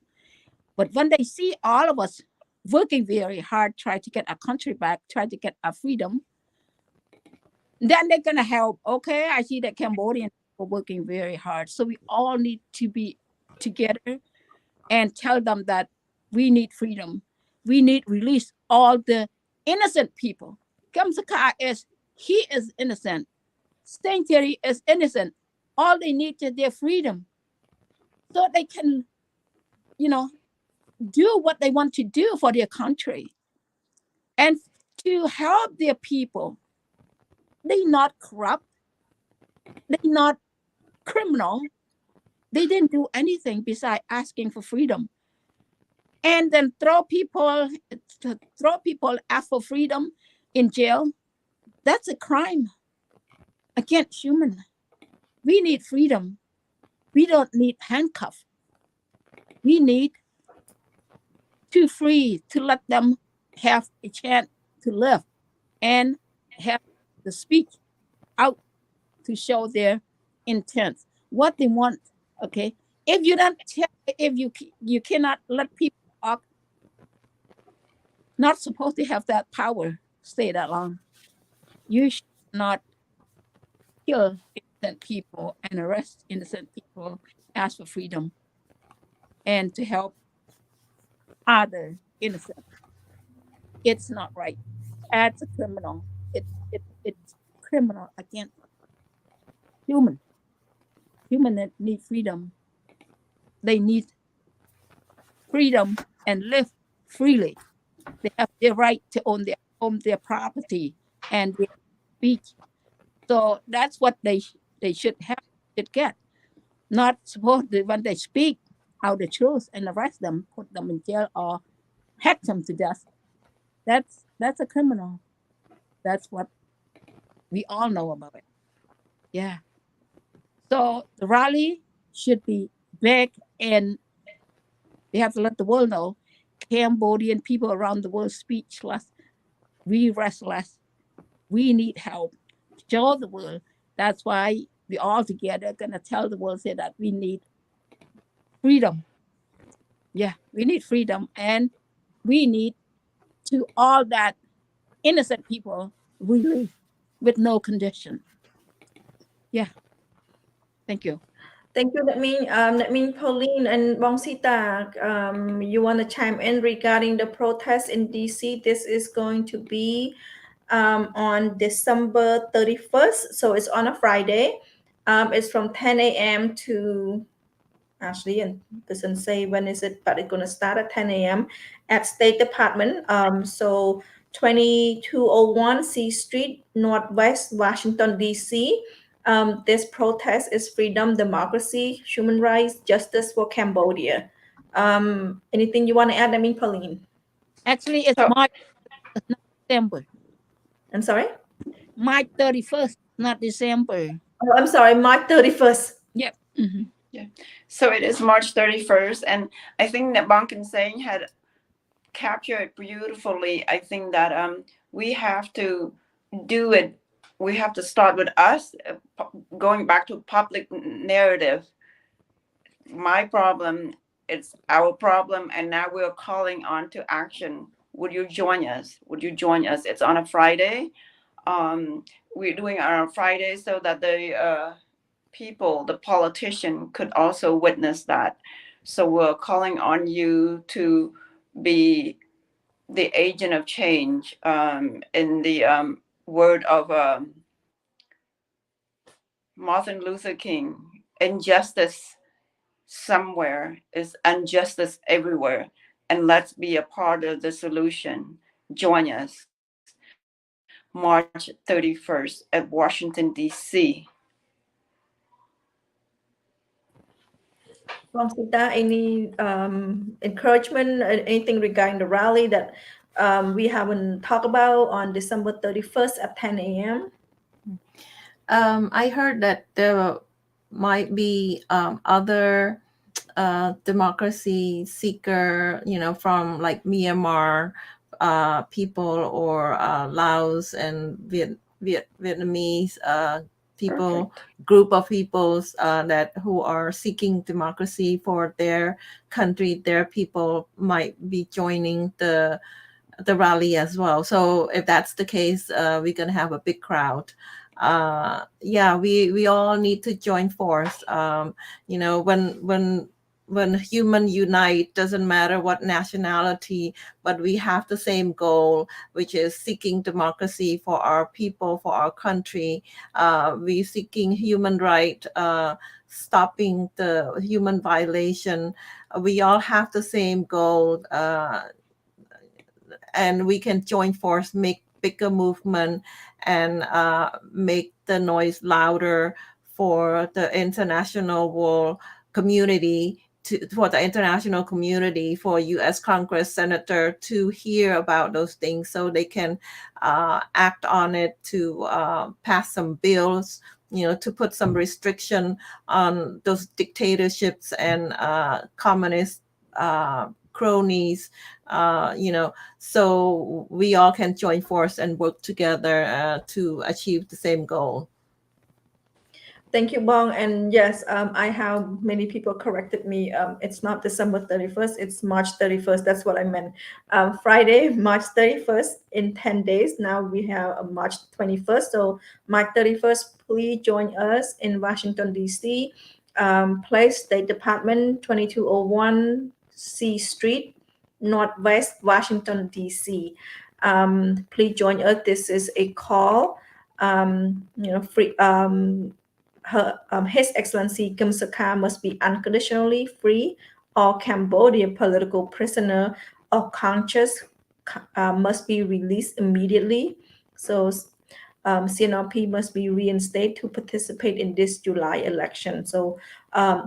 But when they see all of us working very hard, try to get our country back, try to get our freedom, then they're going to help. Okay, I see that Cambodian people working very hard. So we all need to be together and tell them that we need freedom. We need release all the innocent people. Kem Sokha is innocent. Seng is innocent. All they need is their freedom. So they can, do what they want to do for their country. And to help their people. They're not corrupt. They're not criminal. They didn't do anything besides asking for freedom. And then throw people ask for freedom in jail. That's a crime against human. We need freedom. We don't need handcuffs. We need to free, to let them have a chance to live and have the speech out to show their intent, what they want. Okay, if you don't, if you cannot let people talk, not supposed to have that power stay that long. You should not kill innocent people and arrest innocent people. Ask for freedom and to help other innocent. It's not right. As a criminal, it's criminal against human. Humans need freedom. They need freedom and live freely. They have their right to own their home, their property, and their speech. So that's what they should have, should get. Not supposed to, when they speak out the truth and arrest them, put them in jail or hack them to death. That's a criminal. That's what we all know about it. Yeah. So the rally should be big, and we have to let the world know Cambodian people around the world speechless. We restless. We need help. Show the world. That's why we all together gonna tell the world say that we need freedom. Yeah, we need freedom, and we need to all that innocent people release with no condition. Yeah. Thank you. Thank you. That mean Pauline and Bong Sita, you want to chime in regarding the protest in DC? This is going to be on December 31st, so it's on a Friday. It's from 10 a.m. to, actually, and doesn't say when is it, but it's going to start at 10 a.m. at State Department. So 2201 C Street, Northwest Washington, D.C. This protest is freedom, democracy, human rights, justice for Cambodia. Anything you want to add? I mean, Pauline. Actually, it's So- March, not December. I'm sorry? March 31st, not December. Oh, I'm sorry, March 31st. Yep. Mm-hmm. So it is March 31st, and I think that Bonk and Seng had captured it beautifully. I think that we have to do it. We have to start with us, going back to public narrative. My problem, it's our problem, and now we're calling on to action. Would you join us? Would you join us? It's on a Friday. We're doing it on a Friday so that the people, the politician, could also witness that. So we're calling on you to be the agent of change. In the word of Martin Luther King, injustice somewhere is injustice everywhere, and let's be a part of the solution. Join us March 31st at Washington, D.C. Sita, any encouragement, anything regarding the rally that we haven't talked about on December 31st at 10 a.m.? I heard that there might be other democracy seeker, from like Myanmar people, or Laos and Vietnamese people. Perfect. Group of peoples that who are seeking democracy for their country, their people, might be joining the rally as well. So if that's the case, we're gonna have a big crowd. Yeah, we all need to join force. When human unite, doesn't matter what nationality, but we have the same goal, which is seeking democracy for our people, for our country. We seeking human right, stopping the human violation. We all have the same goal, and we can join force, make bigger movement, and make the noise louder for the international world community, for the international community, for U.S. Congress senator to hear about those things, so they can act on it, to pass some bills, to put some restriction on those dictatorships and communist cronies, so we all can join force and work together to achieve the same goal. Thank you, Bong. And yes, I have many people corrected me. It's not December 31st, it's March 31st. That's what I meant. Friday, March 31st, in 10 days. Now we have March 21st. So March 31st, please join us in Washington, D.C. Place State Department, 2201 C Street, Northwest Washington, D.C. Please join us. This is a call, free. His Excellency Kem Sokha must be unconditionally free. All Cambodian political prisoner of conscience must be released immediately. So CNRP must be reinstated to participate in this July election. So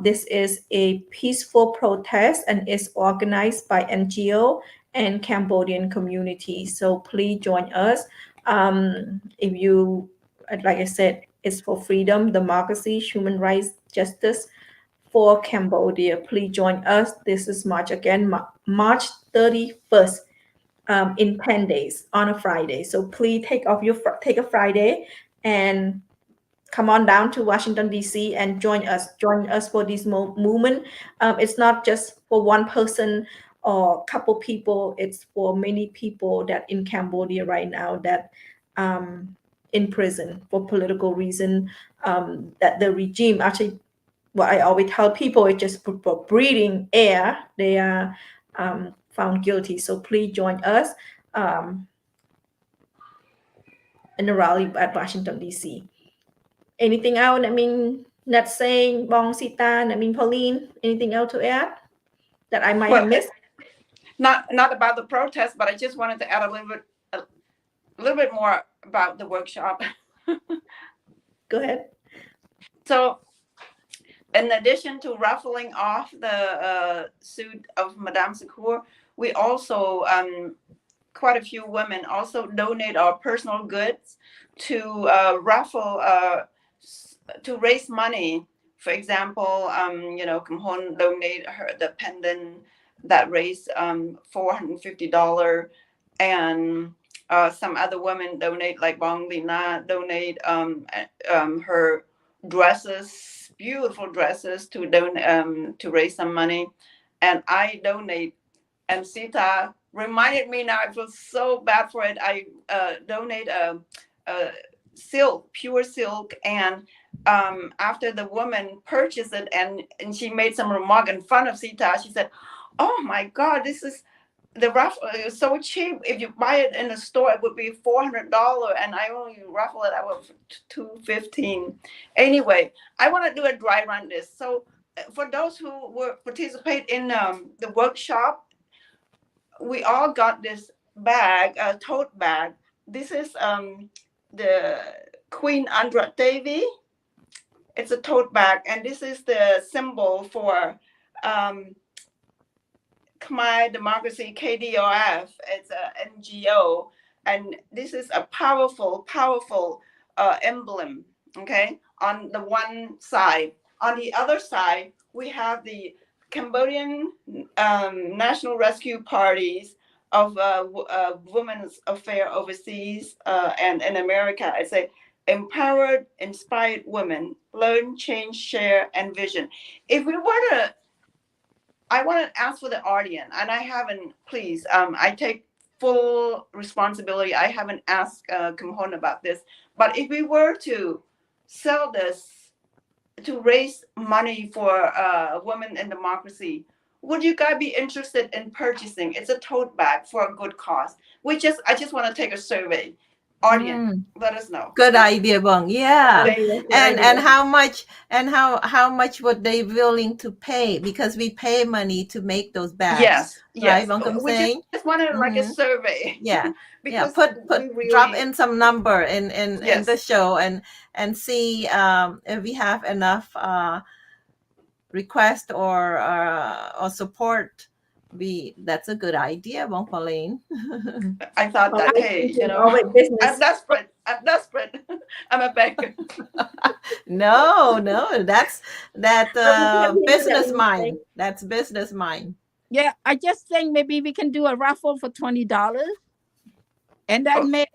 this is a peaceful protest and is organized by NGO and Cambodian community. So please join us. If you, like I said, it's for freedom, democracy, human rights, justice for Cambodia. Please join us. This is March again, March 31st. In 10 days on a Friday. So please take a Friday and come on down to Washington D.C. and join us. Join us for this movement. It's not just for one person or couple people. It's for many people that in Cambodia right now that in prison for political reason. That the regime actually, what I always tell people, is just for breathing air. They are found guilty. So please join us in the rally at Washington, D.C. Anything else? Not saying Bong Sita, Pauline, anything else to add that I might have missed? Not about the protest, but I just wanted to add a little bit more about the workshop. Go ahead. So, in addition to raffling off the suit of Madame Secours, we also quite a few women also donate our personal goods to raffle to raise money. For example, Kim Hon donate the pendant that raised $450, and some other women donate, like Bong Lina donate her dresses, beautiful dresses, to raise some money, and I donate. And Sita reminded me now, I feel so bad for it. I donate silk, pure silk, and after the woman purchased it and she made some remark in front of Sita, she said, "Oh my God, this is the raffle is so cheap. If you buy it in the store, it would be $400, and I only raffle it out for $215." Anyway, I want to do a dry run this. So for those who will participate in the workshop, we all got this bag, a tote bag. This is the Queen Andra Devi. It's a tote bag, and this is the symbol for Khmer Democracy, KDOF. It's an NGO, and this is a powerful emblem. Okay, on the one side. On the other side, we have the Cambodian National Rescue Parties of Women's Affairs Overseas and in America. I say, empowered, inspired women, learn, change, share, and vision. If we were to, I want to ask for the audience, and I haven't, please, I take full responsibility. I haven't asked Kim Hon about this, but if we were to sell this to raise money for women in democracy, would you guys be interested in purchasing? It's a tote bag for a good cause. I just want to take a survey. Audience, let us know. Good idea, Bong. Yeah. And how much would they willing to pay? Because we pay money to make those bags. Yes. Right, Bong Kum Seng? Just wanted like a survey. Yeah. Because put drop in some number in the show and see if we have enough request or support. That's a good idea, Bong Pauline. I thought that, hey, I'm desperate. I'm a beggar. No, that's business mind. That's business mind. Yeah, I just think maybe we can do a raffle for $20, and that may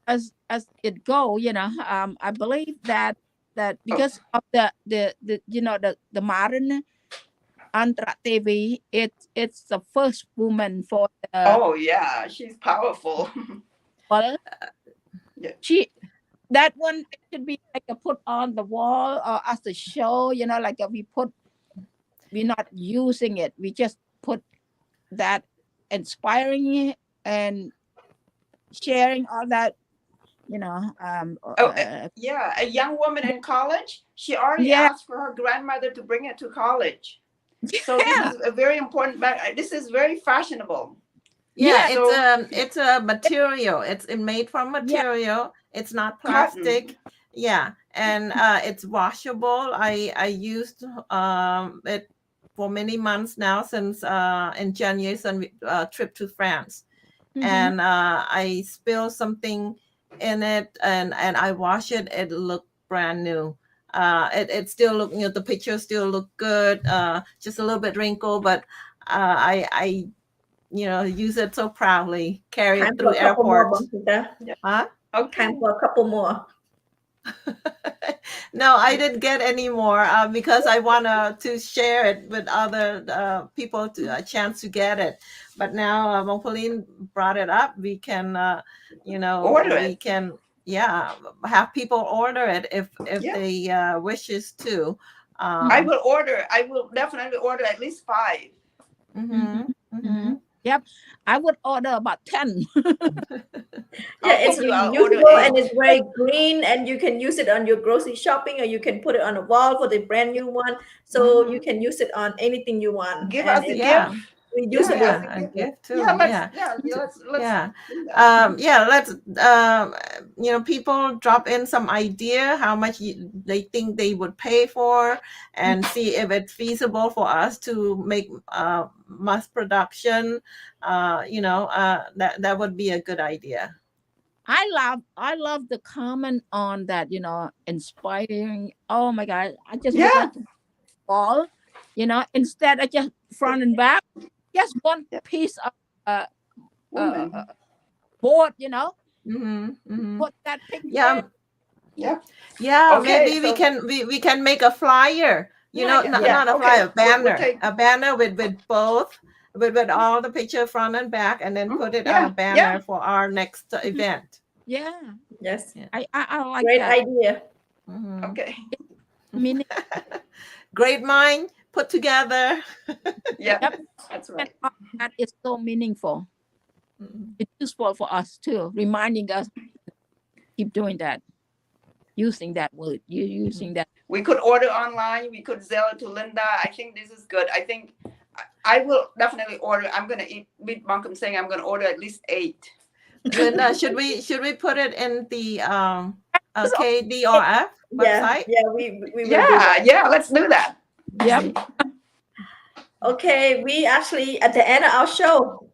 as it go. I believe that because of the modern Andra Devi, it's the first woman for the. Oh yeah, she's powerful. Well, that one should be like a put on the wall or as a show. Like we're not using it. We just put that inspiring and sharing all that you know, Yeah, a young woman in college. She already yeah, asked for her grandmother to bring it to college. So this is a very important bag. This is very fashionable. Yeah, yeah, it's a material. It's made from yeah, material. It's not Cotton. plastic. Yeah, and it's washable. I used it for many months now since in January trip to France, and I spill something in it and I wash it. It looked brand new. It still look, the picture still look good. Just a little bit wrinkled, but I use it so proudly, carry Time it for through a couple more, airports. Sita. Huh? Okay. Time for a couple more. No, I didn't get any more because I want to share it with other people, to a chance to get it. But now Pauline brought it up. We can, Order we it. can, have people order it if Yeah. they wishes to. I will definitely order at least 5. Yep, I would order about 10. Yeah, Okay, it's I'll order reusable 8. and it's very green, and you can use it on your grocery shopping, or you can put it on a wall for the brand new one. So you can use it on anything you want. Give and us a it's Yeah. gift. reusable. Yeah, a gift too. Yeah, let's Yeah. do Let's people drop in some idea how much they think they would pay for, and see if it's feasible for us to make mass production. That would be a good idea. I love the comment on that, inspiring. Oh my God, I just would like to all, instead of just front and back, just one piece of Woman. board, Mm-hmm. put that picture. Yeah. Okay, Maybe we can make a flyer. Not a flyer, a banner with both, with all the picture front and back, and then put it on a banner for our next event. Yeah. Yes. Yeah. I like Great that. idea. Mm-hmm. Okay. Meaning, Great mind put together. Yeah. Yep. That's right. that is so meaningful. Mhm. It's useful for us too, reminding us keep doing that, using that word, using that. We could order online. We could sell it to Linda. I think this is good. I think I will definitely order. I'm gonna eat with Bunkum saying I'm gonna order at least 8. Linda, should we put it in the KDRF website? We will do that. Yeah. Let's do that. Yep. Okay, we actually at the end of our show,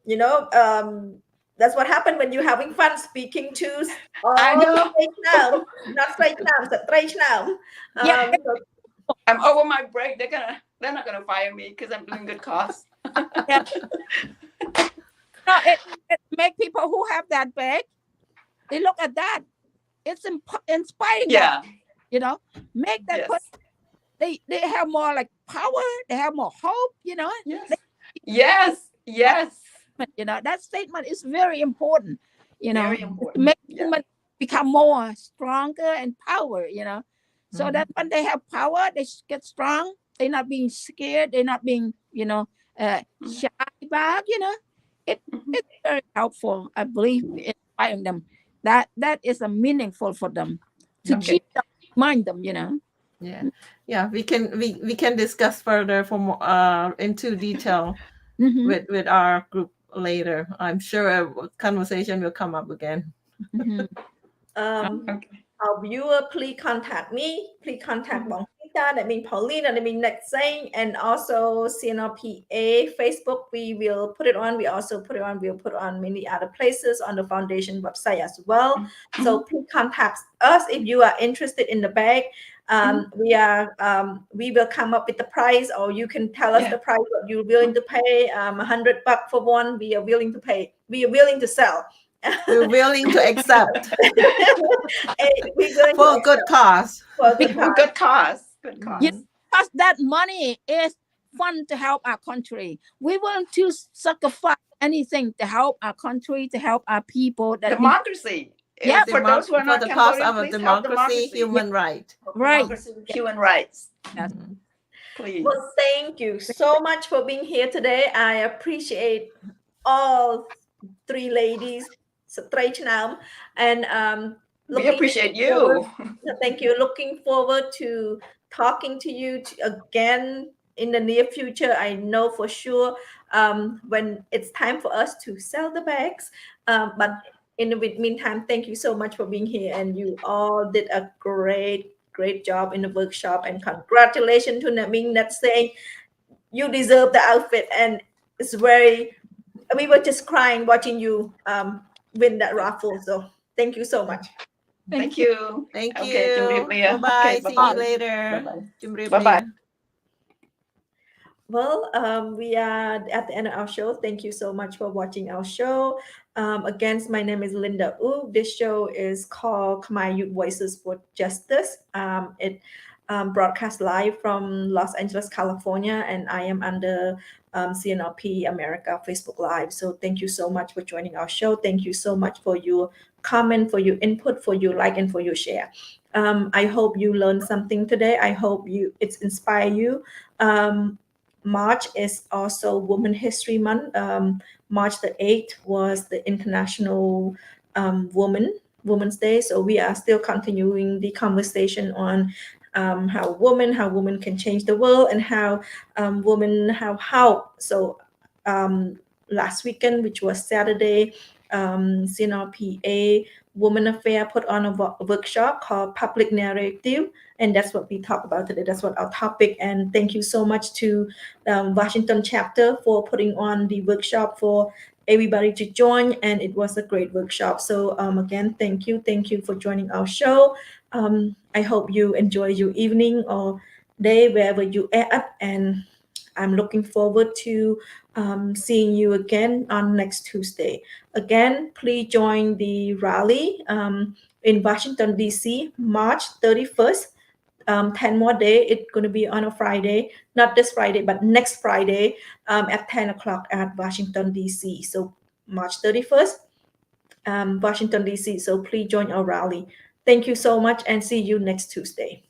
that's what happened when you're having fun speaking to I know. not straight now, but straight now. Yeah. I'm over my break. They're not gonna fire me because I'm doing good cause. No, it make people who have that bag, they look at that. It's inspiring. Yeah. Them, make that person, they have more like power. They have more hope. Yes. That statement is very important. Very important. Make them become more stronger and power. So that when they have power, they get strong. They're not being scared. They're not being shy back. It's very helpful. I believe inspiring them. That is a meaningful for them to keep them, mind them. Yeah. We can discuss further for more into detail with our group later. I'm sure a conversation will come up again. Our viewer, please contact me. Please contact Bong Sita, that means Pauline, that means Next Seng, and also CNRPA Facebook. We will put it on. We'll put on many other places on the foundation website as well. So please contact us if you are interested in the bag. We will come up with the price, or you can tell us the price what you're willing to pay. $100 for one. We are willing to pay. We are willing to sell. We're willing to accept for good cause. Good cause. Because that money is fun to help our country. We want to sacrifice anything to help our country, to help our people. Democracy. Yeah, for those who are not the cause Cambodian, of a democracy, human right. Right. Human rights. Please. Well, thank you so much for being here today. I appreciate all 3 ladies straight now, and We appreciate you. Thank you. Looking forward to talking to you again in the near future. I know for sure when it's time for us to sell the bags. But in the meantime, thank you so much for being here. And you all did a great job in the workshop. And congratulations to Naming that's saying you deserve the outfit. And it's we were just crying watching you win that raffle. So thank you so much. Thank you. Thank Okay, you. Jumriblia. Bye-bye. Okay, See bye-bye. you later. Bye-bye. Bye-bye. Well, we are at the end of our show. Thank you so much for watching our show. Again, my name is Linda Wu. This show is called Khmer Youth Voices for Justice. It broadcasts live from Los Angeles, California, and I am under CNRP America Facebook Live. So thank you so much for joining our show. Thank you so much for your comment, for your input, for your like, and for your share. I hope you learned something today. I hope it's inspired you. March is also Women History Month. March the 8th was the International Women's Day. So we are still continuing the conversation on how women can change the world and how women have help. So last weekend, which was Saturday, CNRPA Women Affair put on a workshop called Public Narrative. And that's what we talk about today. That's what our topic. And thank you so much to Washington chapter for putting on the workshop for everybody to join. And it was a great workshop. So again, thank you. Thank you for joining our show. I hope you enjoy your evening or day wherever you at. And I'm looking forward to seeing you again on next Tuesday. Again, please join the rally in Washington, D.C., March 31st. 10 more days. It's going to be on a Friday, not this Friday, but next Friday at 10 o'clock at Washington, D.C. So March 31st, Washington, D.C. So please join our rally. Thank you so much and see you next Tuesday.